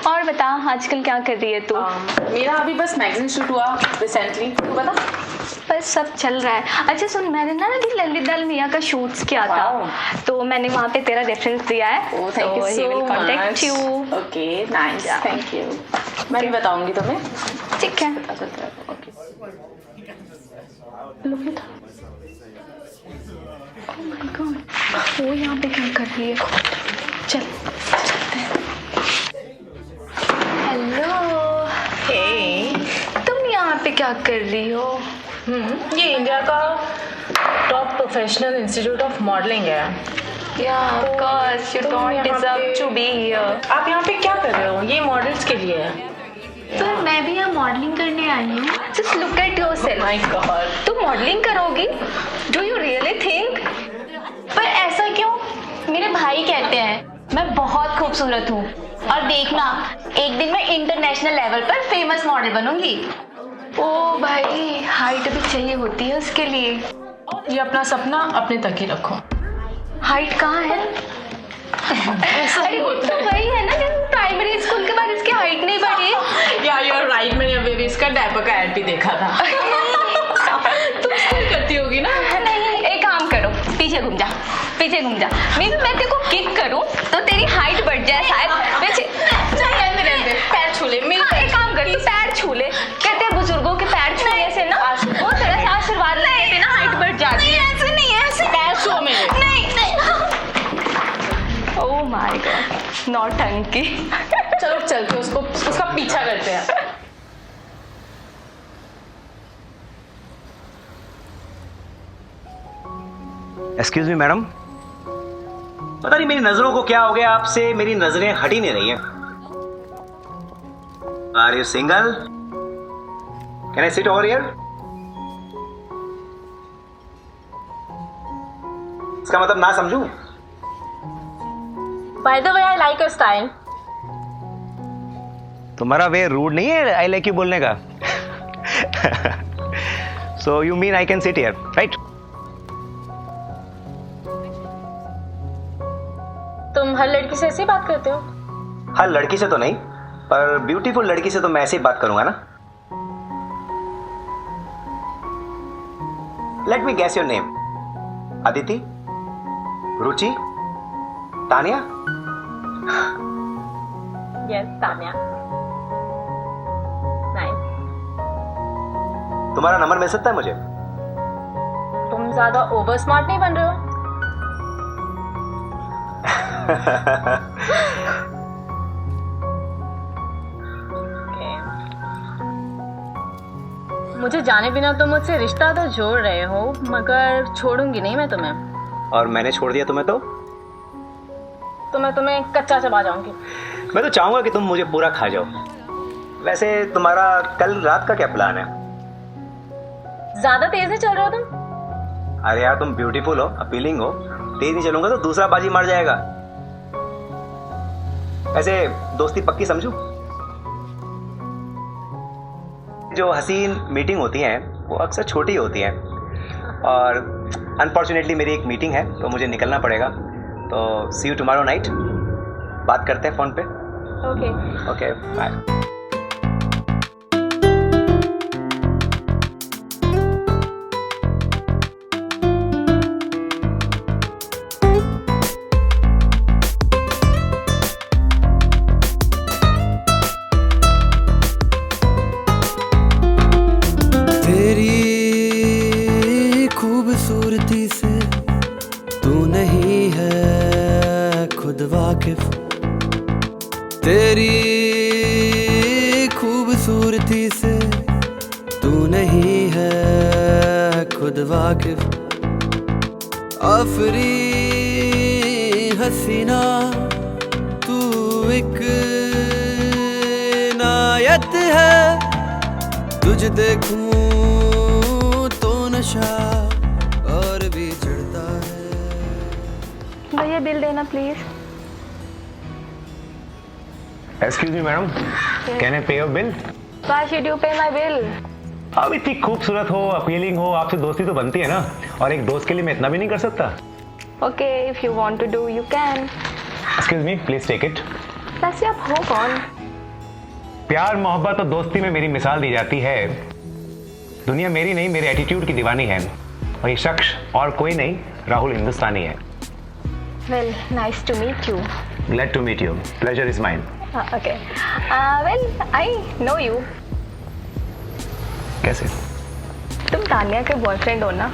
और बता आजकल क्या कर रही है तू? मेरा अभी बस मैगजीन शूट हुआ रिसेंटली, तू बता। बस सब चल रहा है। अच्छा सुन, मैंने ना अभी ललित दालमिया का शूट्स किया था, तो मैंने वहाँ पे तेरा रेफरेंस दिया है। Oh thank you so much. You. Okay nice, thank you. मैं भी बताऊंगी तुम्हें। ठीक है। पता चलता है। ओके। ओह माय गॉड, वो यहाँ पे क्या कर रही है? चल चलते हैं। हेलो। हे, तुम यहाँ पे क्या कर रही हो? ये इंडिया का top professional institute of modelling है। Yeah, of course, you तुम don't यहाँ deserve पे- to be here. आप यहाँ पे क्या कर रहे हो? ये मॉडल्स के लिए है। तो मैं भी यहाँ मॉडलिंग करने आई हूँ। Just look at yourself. My God. तुम मॉडलिंग करोगी? Do you really think? पर ऐसा क्यों? मेरे भाई कहते हैं मैं बहुत खूबसूरत हूँ और देखना एक दिन मैं इंटरनेशनल लेवल पर फेमस मॉडल बनूंगी। ओ भाई, हाइट भी चाहिए होती है उसके लिए। ये अपना सपना अपने तक ही रखो। हाइट कहाँ है? ऐसा ही होता तो वही है ना, जब प्राइमरी स्कूल के बाद इसकी हाइट नहीं बढ़ी। है। या यू आर राइट, मैंने अभी भी इसका डायपर का एड भी देखा था। तुम स्कूल करती होगी ना? नहीं, एक काम करो, पीछे घूम जा, पीछे घूम जा। मैं तेरे को किक करूं तो तेरी हाइट बढ़ जाए शायद। पीछे रहने दे, पैर छू ले मेरे। एक काम कर, तू पैर छू ले। कहते हैं बुजुर्गों के पैर छूने से ना वो थोड़ा सा आशीर्वाद लेते ना हाइट बढ़ जाती है। ऐसे नहीं है, ऐसे पैर छू मेरे। नहीं। ओह माय गॉड, नौटंकी। चलो चल के उसका पीछा करते हैं। एक्सक्यूज मी मैडम, पता नहीं मेरी नजरों को क्या हो गया, आपसे मेरी नजरें हट ही नहीं रही हैं। Are you single? Can I sit over here? इसका मतलब ना समझूं? By the way I like your style. तुम्हारा वे रूड नहीं है आई लाइक यू बोलने का? So you mean I can sit here, right? तुम हर लड़की से ऐसी बात करते हो? हर लड़की से तो नहीं, पर ब्यूटीफुल लड़की से तो मैं ऐसे ही बात करूंगा ना। Let me guess your name. Aditi, Ruchi, Tania? Yes Tanya. Nice. तुम्हारा नंबर मिल सकता है मुझे? तुम ज्यादा ओवर स्मार्ट नहीं बन रहे हो? मुझे जाने बिना तुम मुझसे रिश्ता तो जोड़ रहे हो, मगर छोड़ूंगी नहीं मैं तुम्हें। और मैंने छोड़ दिया तुम्हें तो मैं तुम्हें कच्चा चबा जाऊंगी। मैं तो चाहूंगा कि तुम मुझे पूरा खा जाओ। वैसे तुम्हारा कल रात का क्या प्लान है? ज्यादा तेज से चल रहे हो तुम। अरे यार तुम ब्यूटीफुल हो, अपीलिंग हो, तेज नहीं चलूंगा तो दूसरा बाजी मार जाएगा। वैसे दोस्ती पक्की समझू? जो हसीन मीटिंग होती हैं वो अक्सर छोटी होती हैं, और अनफॉर्चुनेटली मेरी एक मीटिंग है तो मुझे निकलना पड़ेगा। तो सी यू टुमारो नाइट, बात करते हैं फोन पे। Okay okay bye. खूबसूरती से तू नहीं है खुद वाकिफ, तेरी खूबसूरती से तू नहीं है खुद वाकिफ। आफरी हसीना तू एक नायत है, तुझे देखूं तो नशा और भी चढ़ता है। भैया बिल देना please. Excuse me madam, can I pay your bill? Why should you pay my bill? आप इतनी खूबसूरत हो, अपीलिंग हो, आपसे दोस्ती तो बनती है ना, और एक दोस्त के लिए मैं इतना भी नहीं कर सकता? Okay, if you want to do, you can. Excuse me, please take it. वैसे आप हो कौन? प्यार मोहब्बत और दोस्ती में मेरी मिसाल दी जाती है। दुनिया मेरी नहीं, मेरे एटीट्यूड की दीवानी है, और ये शख्स और कोई नहीं, राहुल हिंदुस्तानी है। Well, nice to meet you. Glad to meet you. Pleasure is mine. Okay. Well, I know you. कैसे? तुम तानिया के बॉयफ्रेंड हो ना?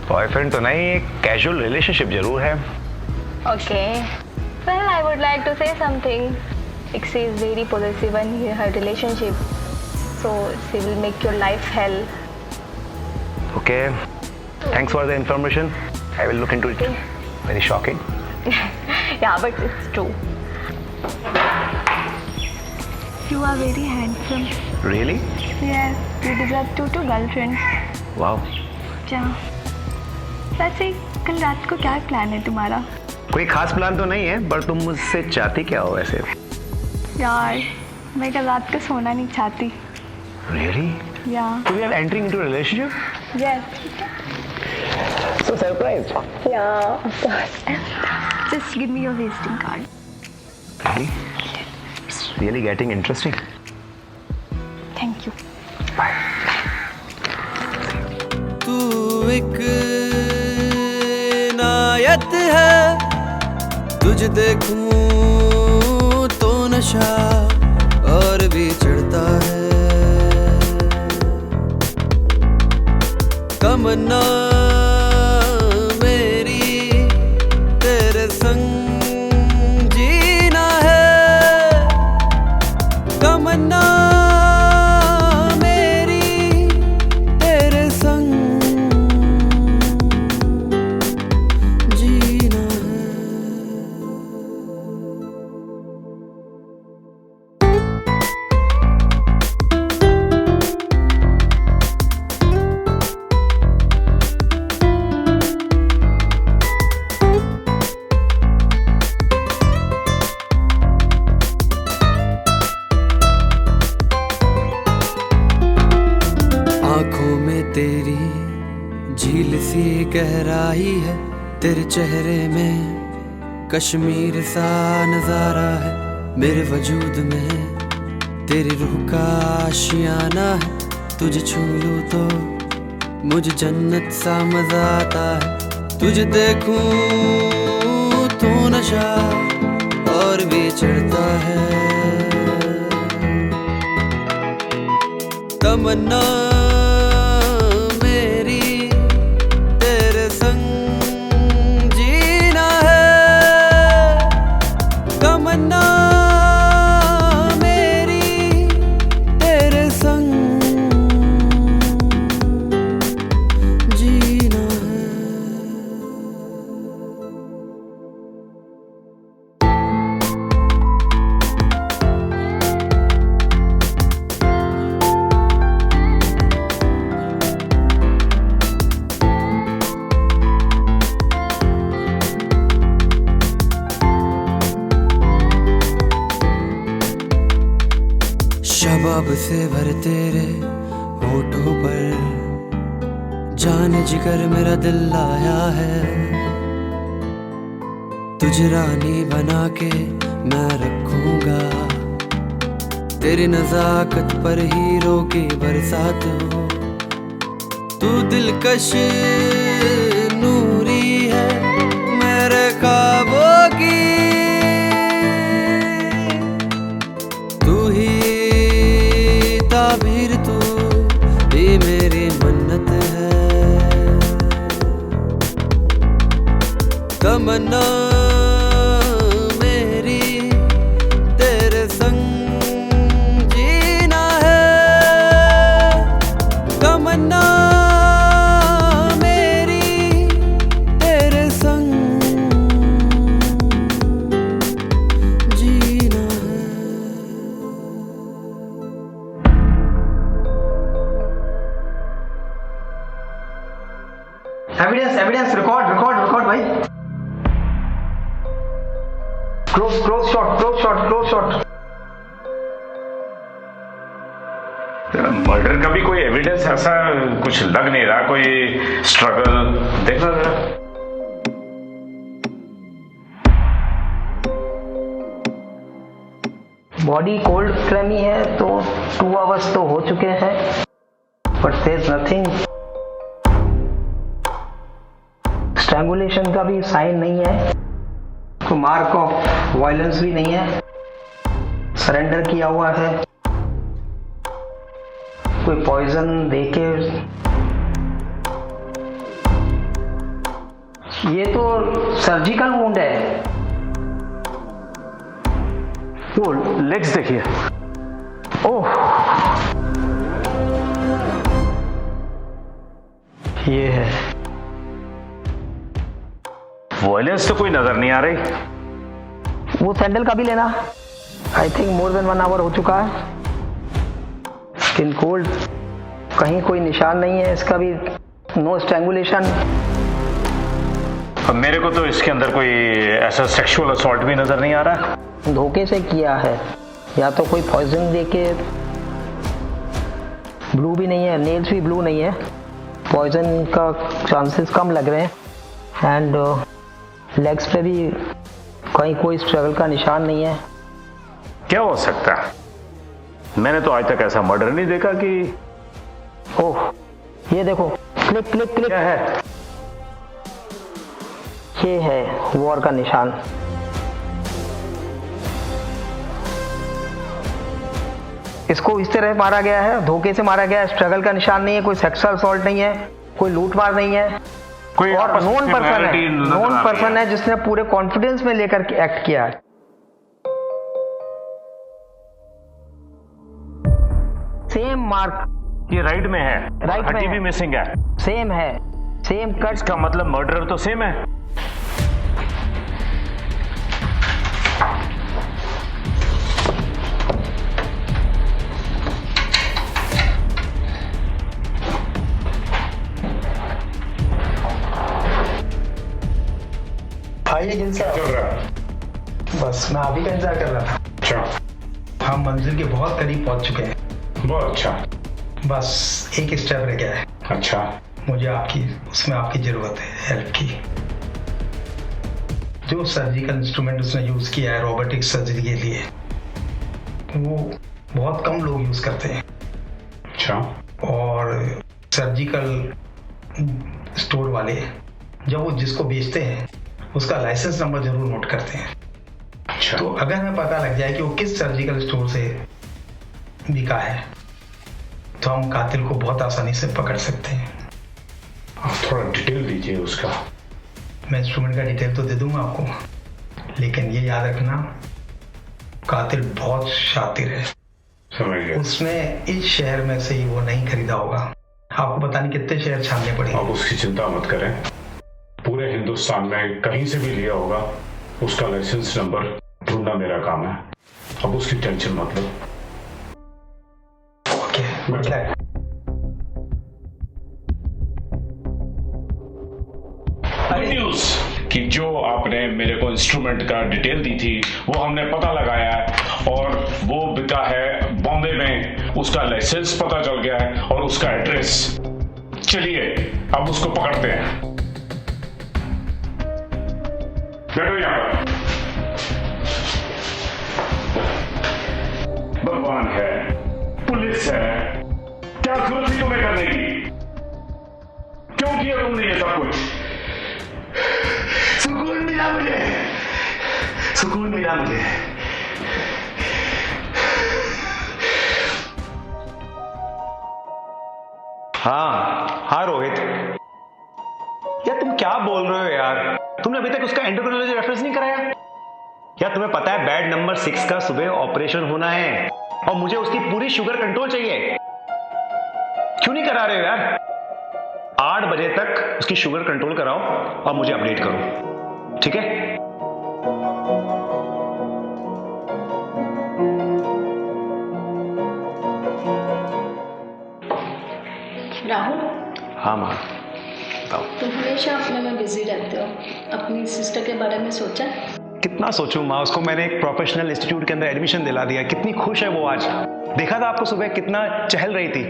बॉयफ्रेंड तो नहीं, एक कैजुअल रिलेशनशिप जरूर है। Okay. Well, I would like to say something. Like, she is very possessive in her relationship, so she will make your life hell. Okay. Thanks for the information. I will look into it. Very shocking. Yeah, but it's true. You are very handsome. Really? Yes, you deserve two girlfriends. Wow. क्या? वैसे कल रात को क्या plan है तुम्हारा? कोई खास प्लान तो नहीं है, पर तुम मुझसे चाहती क्या हो वैसे? यार, मैं कल रात को सोना नहीं चाहती। Really? Yeah. So we are entering into a relationship? Yes. So surprised. Yeah, of course. Just give me your visiting card. Really? It's really getting interesting. Thank you. Bye. तू एक नायत है, तुझे देखूं तो नशा और भी चढ़ता है। तमन्ना मेरी तेरे संग जीना है। तमन्ना मेरी तेरे संग जीना है। आँखों में तेरी झील सी गहराई है, तेरे चेहरे में कश्मीर सा नजारा है। मेरे वजूद में तेरी रूह का आशियाना है। तुझे छू लूं तो मुझे जन्नत सा मजा आता है। तुझे देखूं तो नशा और भी चढ़ता है। तमन्ना मेरी तेरे संग जीना है। तमन्ना मेरी तेरे संग जीना है। शबाब से भर तेरे होठों पर जान जिगर मेरा दिल लाया है। तुझे रानी बना के मैं रखूंगा। तेरी नजाकत पर हीरो की बरसात हो। तू दिलकश नूरी है मेरे ख्वाबों की। तू ही ताबीर, तू ही मेरी मन्नत है। तमन्ना मेरी तेरे संग जीना है। तमन्ना मेरी तेरे संग जीना है। एविडेंस रिकॉर्ड भाई। Close shot. मर्डर का भी कोई एविडेंस ऐसा कुछ लग नहीं रहा, कोई स्ट्रगल देखना जरा। बॉडी कोल्ड क्रैमी है तो 2 आवर्स तो हो चुके हैं, but there is nothing. Strangulation का भी साइन नहीं है, कोई मार्क ऑफ वायलेंस भी नहीं है, सरेंडर किया हुआ है, कोई पॉइजन देके। ये तो सर्जिकल वुंड है। वो लेग्स देखिए। ओह, ये है। वायलेंस तो कोई नजर नहीं आ रही। वो सैंडल का भी लेना। I think more than 1 hour हो चुका है। स्किन कोल्ड, कहीं कोई निशान नहीं है इसका भी, नो स्ट्रैंगुलेशन। अब मेरे को तो इसके अंदर कोई ऐसा सेक्सुअल असॉल्ट भी नजर नहीं आ रहा है। धोखे से किया है, या तो कोई पॉइजन देके। ब्लू भी नहीं है, नेल्स भी ब्लू नहीं है, पॉइजन का चांसेस कम लग रहे हैं। एंड लेग्स पे भी कहीं कोई स्ट्रगल का निशान नहीं है। क्या हो सकता है? मैंने तो आज तक ऐसा मर्डर नहीं देखा कि। ओह, ये देखो, क्लिक क्लिक क्लिक। क्या है? ये है वॉर का निशान। इसको इस तरह मारा गया है, धोखे से मारा गया है, स्ट्रगल का निशान नहीं है, कोई सेक्सुअल असॉल्ट नहीं है, कोई लूटमार नहीं है, कोई और नॉन पर्सन है, नजर नॉन आ रही पर्सन है जिसने पूरे कॉन्फिडेंस में लेकर एक्ट किया है। सेम मार्क ये राइट में है, राइट में हड्डी है। भी मिसिंग है। सेम है, सेम कट। इसका मतलब मर्डर तो सेम है। आइए गिल साहब। चल रहा है। बस मैं अभी का इंतजार कर रहा था। अच्छा, हम मंजिल के बहुत करीब पहुंच चुके हैं। बहुत अच्छा। बस एक स्टेप रह गया है। अच्छा, मुझे उसमें आपकी जरूरत है, हेल्प की। जो सर्जिकल इंस्ट्रूमेंट उसने यूज किया है रोबोटिक सर्जरी के लिए, वो बहुत कम लोग यूज करते हैं। अच्छा। और सर्जिकल स्टोर वाले जब वो जिसको बेचते हैं उसका लाइसेंस नंबर जरूर नोट करते हैं। अच्छा। तो अगर हमें पता लग जाए कि वो किस सर्जिकल स्टोर से बिका है तो हम कातिल को बहुत आसानी से पकड़ सकते हैं। आप थोड़ा डिटेल दीजिए उसका। मैं इंस्ट्रूमेंट का डिटेल तो दे दूंगा आपको, लेकिन ये याद रखना कातिल बहुत शातिर है। समझ गया। उसने इस शहर में से ही वो नहीं खरीदा होगा। आपको पता नहीं कितने शहर छानने पड़ेंगे। आप उसकी चिंता मत करें, पूरे हिंदुस्तान में कहीं से भी लिया होगा उसका लाइसेंस नंबर ढूंढना मेरा काम है। अब उसकी टेंशन मत लो। Okay, good luck. Good news कि जो आपने मेरे को इंस्ट्रूमेंट का डिटेल दी थी वो हमने पता लगाया है और वो बिका है बॉम्बे में। उसका लाइसेंस पता चल गया है और उसका एड्रेस। चलिए अब उसको पकड़ते हैं। बैठो यहां पर। भगवान है, पुलिस है, क्या जरूरत थी तुम्हें करने की? क्यों किया तुमने ये सब कुछ? सुकून मिला मुझे, सुकून मिला मुझे। हाँ रोहित, यार तुम क्या बोल रहे हो यार? तुमने अभी तक उसका एंडोक्राइनोलॉजी रेफरेंस नहीं कराया? यार तुम्हें पता है बेड नंबर 6 का सुबह ऑपरेशन होना है और मुझे उसकी पूरी शुगर कंट्रोल चाहिए। क्यों नहीं करा रहे हो यार? 8 बजे तक उसकी शुगर कंट्रोल कराओ और मुझे अपडेट करो, ठीक है? राहुल, हाँ माँ, बताओ। तुम हमेशा अपने में बिजी रहते हो, अपनी सिस्टर के बारे में सोचा? कितना सोचूं माँ, उसको मैंने एक प्रोफेशनल इंस्टीट्यूट के अंदर एडमिशन दिला दिया। कितनी खुश है वो आज। देखा था आपको सुबह कितना चहल रही थी।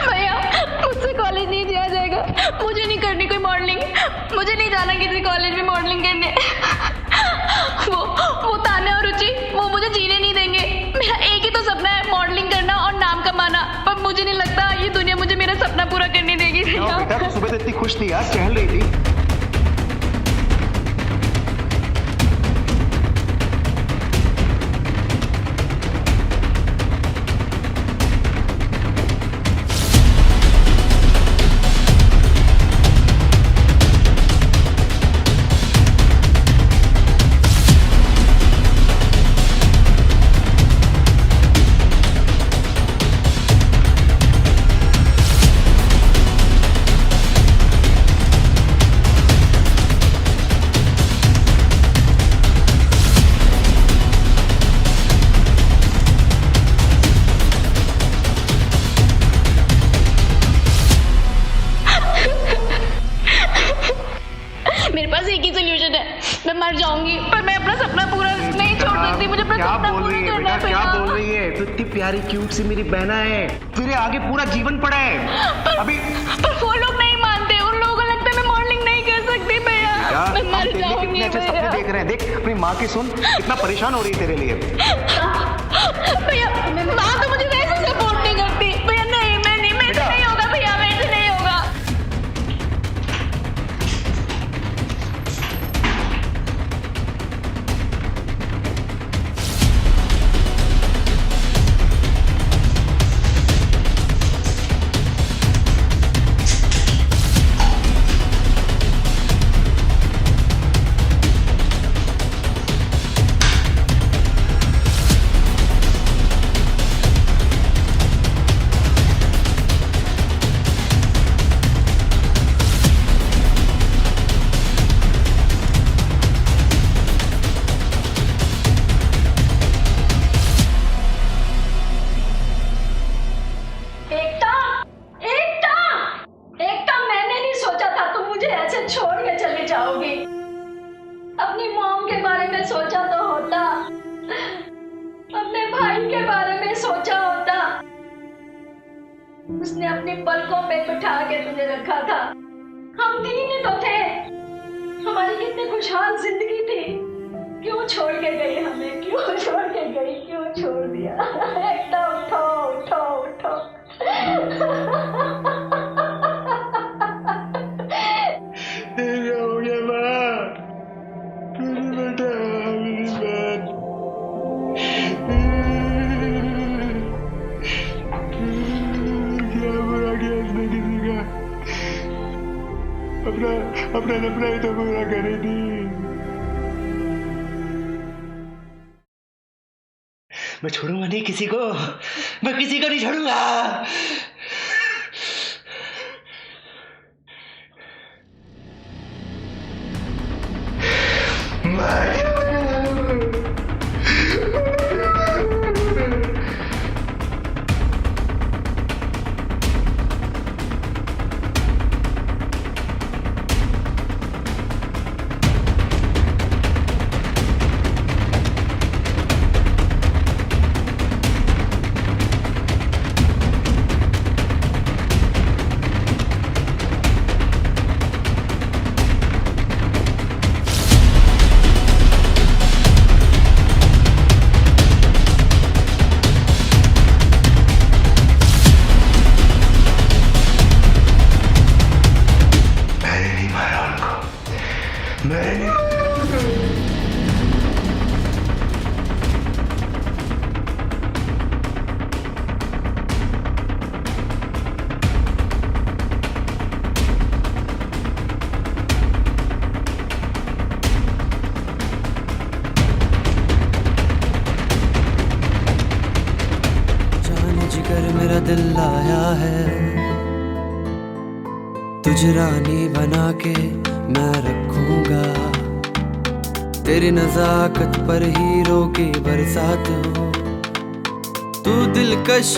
भैया, मुझसे कॉलेज नहीं जाया जाएगा। मुझे नहीं करनी कोई मॉडलिंग, मुझे नहीं जाना किसी कॉलेज में मॉडलिंग करने। वो तान्या और रुचि वो मुझे जीने नहीं देंगे। मेरा एक ही तो सपना है, मॉडलिंग करना और नाम कमाना, पर मुझे नहीं लगता ये दुनिया मुझे मेरा सपना पूरा करने देगी। बेटा तू सुबह से इतनी खुश थी यार, टहल रही थी। मेरे पास एक ही सोल्यूशन है, मैं मर जाऊंगी पर मैं अपना सपना पूरा नहीं छोड़ सकती। मुझे अपना सपना पूरा करना है। क्या बोल रही है? तू इतनी प्यारी क्यूट सी मेरी बहना है, तेरे आगे पूरा जीवन पड़ा है अभी। पर वो लोग नहीं मानते, उन लोगों को लगता है मैं मॉडलिंग नहीं कर सकती भैया, मैं मर जाऊंगी। कितने अच्छे सपने देख रहे हैं, देख अपनी माँ की सुन, कितना परेशान हो रही है तेरे लिए। भैया माँ तो मुझे वैसे सपोर्ट नहीं करती। भैया नहीं, मैं नहीं, मेरे से नहीं होगा भैया, मेरे से नहीं होगा। अपनी मॉम के बारे में सोचा तो होता, अपने भाई के बारे में सोचा होता। उसने अपनी पलकों पे बिठा के तुझे रखा था, हम तीन ही तो थे, हमारी कितनी खुशहाल जिंदगी थी। क्यों छोड़ के गई हमें, क्यों छोड़ के गई, क्यों छोड़ दिया? एकता उठो उठो उठो। हो गया माँ, मेरी बेटा, मेरी बहन, क्या बुरा किया इसने किसी का? अपना सपना ही तो पूरा करी थी। मैं छोड़ूंगा नहीं किसी को, मैं किसी को नहीं छोड़ूंगा। मेरा दिल लाया है, तुझे रानी बना के मैं रखूंगा। तेरी नजाकत पर हीरो की बरसात हो, तू दिलकश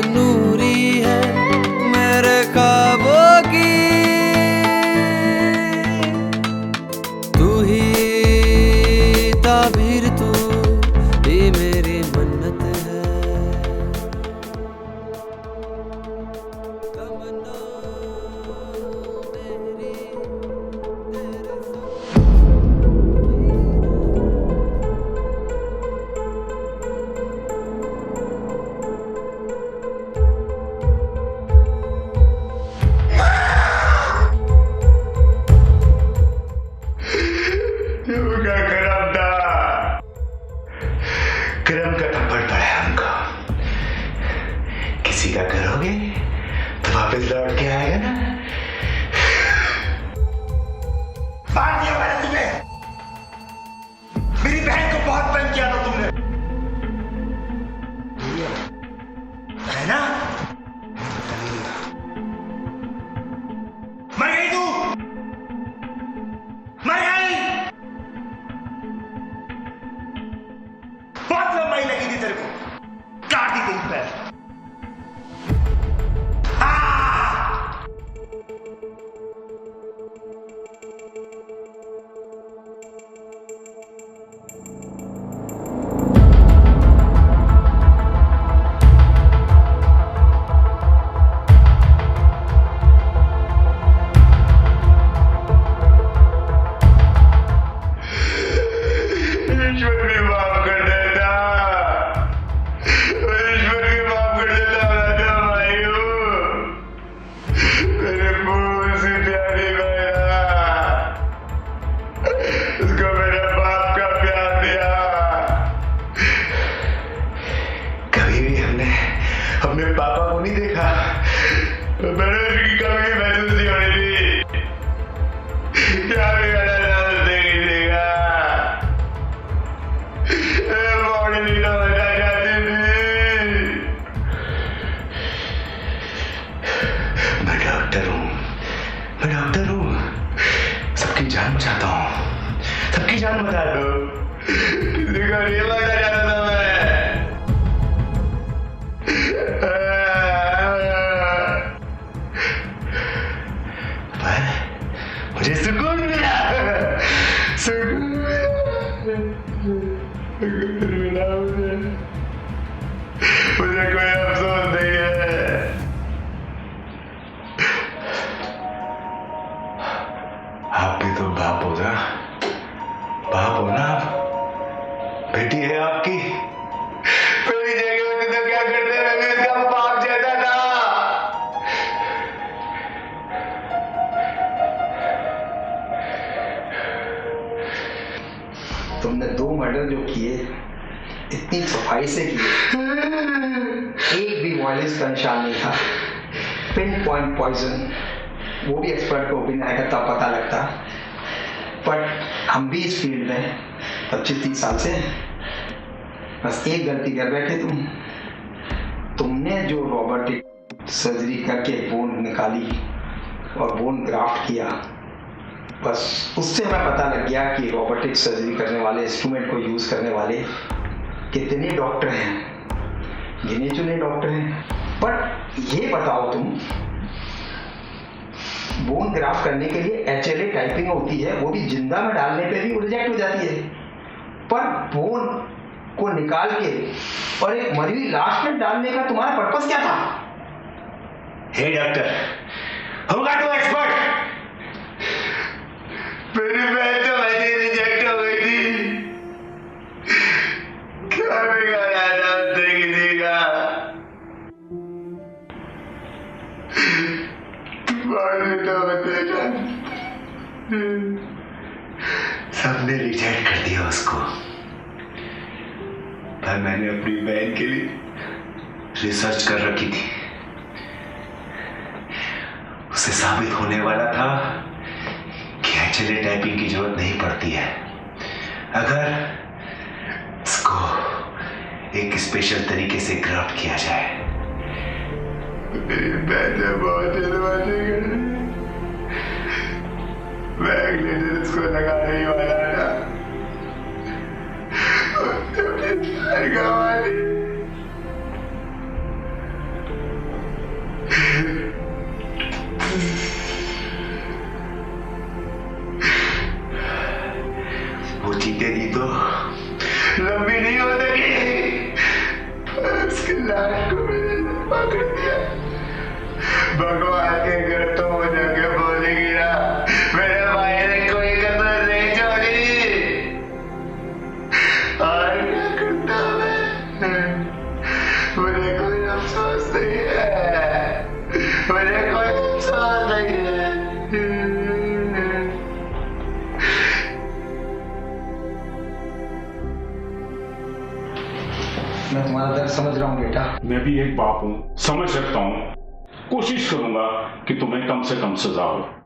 नूरी है मेरे ख्वाबों की। तू ही ताबीर, तू ही मेरी मन्नत है। किसी का करोगे तो वापस लौट के आएगा ना। मार दिया मैंने तुम्हें, मेरी बहन को बहुत तंग किया था तुमने, है ना? मर गई तू, मर गई। बहुत लंबाई लगी थी तेरे को, काट दी तेरी पैर। अपने पापा को नहीं देखा, मैंने उसकी कमी महसूस नहीं होनी थी। क्या बिगाड़ा था उसने किसी का? बॉडी नहीं तो बचा जाती थी। मैं डॉक्टर हूँ, मैं डॉक्टर हूँ, सबकी जान बचाता हूँ, सबकी जान बचा दो। किसी को नहीं बचा जाता था मैं। मुझे सुकून मिला, सुकून मिला मुझे कोई अफसोस नहीं है। आप भी तो बाप हो ना, बाप हो ना आप, बेटी है आपकी, मेरी जगह होती तो क्या करते, मैं भी उसका बाप जैसा था। तुमने 2 मर्डर जो किए इतनी सफाई से किए, एक भी वायलेंस का निशान नहीं था। पिन पॉइंट पॉइजन, वो भी एक्सपर्ट को ओपिनियन आएगा तब पता लगता। बट हम भी इस फील्ड में 25-30 साल से हैं, बस एक गलती कर बैठे तुमने जो रोबोटिक सर्जरी करके बोन निकाली और बोन ग्राफ्ट किया, बस उससे हमें पता लग गया कि रोबोटिक सर्जरी करने वाले, इंस्ट्रूमेंट को यूज करने वाले कितने डॉक्टर हैं, गिने चुने डॉक्टर हैं। बट ये बताओ तुम, बोन ग्राफ्ट करने के लिए HLA टाइपिंग होती है, वो भी जिंदा में डालने पे भी रिजेक्ट हो जाती है, पर बोन को निकाल के और एक मरी हुई लाश में डालने का तुम्हारा पर्पस क्या था? हे डॉक्टर, होगा तो एक्सपर्ट। मेरी बहन तो वैसे रिजेक्ट हो गई थी, क्या बिगाड़ा था उसने किसी का? तो बतेगा, सबने रिजेक्ट कर दिया उसको, पर मैंने अपनी बहन के लिए रिसर्च कर रखी थी। उसे साबित होने वाला था कि HLA टाइपिंग की जरूरत नहीं पड़ती है अगर इसको एक स्पेशल तरीके से ग्राफ्ट किया जाए। मेरी बहन बहुत मैं अगले दिन इसको लगाने ही वाला था, वो चीते दी तो लंबी नहीं हो सकी, उसकी लाश को मैंने पकड़ दिया। भगवान के घर तो हो जाके बोले गिरा, मेरे भाई ने कोई कसर नहीं छोड़ी। और क्या करता मैं, मुझे कोई अफसोस नहीं है, मुझे कोई अफसोस नहीं है। मैं तुम्हारा दर्द समझ रहा हूँ बेटा। मैं भी एक बाप हूँ, समझ सकता हूँ। कोशिश करूंगा कि तुम्हें कम से कम सजा हो।